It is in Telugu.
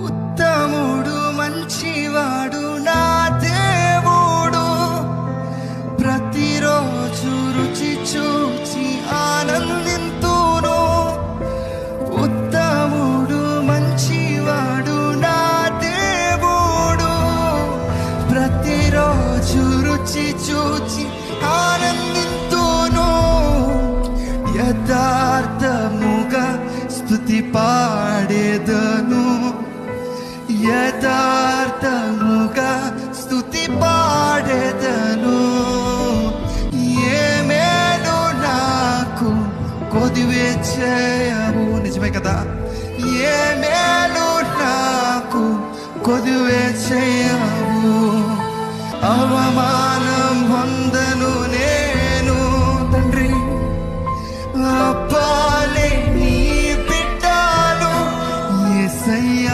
ఉత్తముడు మంచివాడు నా దేవుడు, ప్రతిరోజు రుచి చూచి ఆనందింతును. ఉత్తముడు మంచివాడు నా దేవుడు, ప్రతిరోజు రుచి చూచి ఆనందింతును. యథార్థముగా స్తుతి పాడేదను, యథార్థముగా స్తుతి పాడేదను. ఏ మేలు నాకు కొదివే చేయవు. నిజమే కదా, ఏ మేలు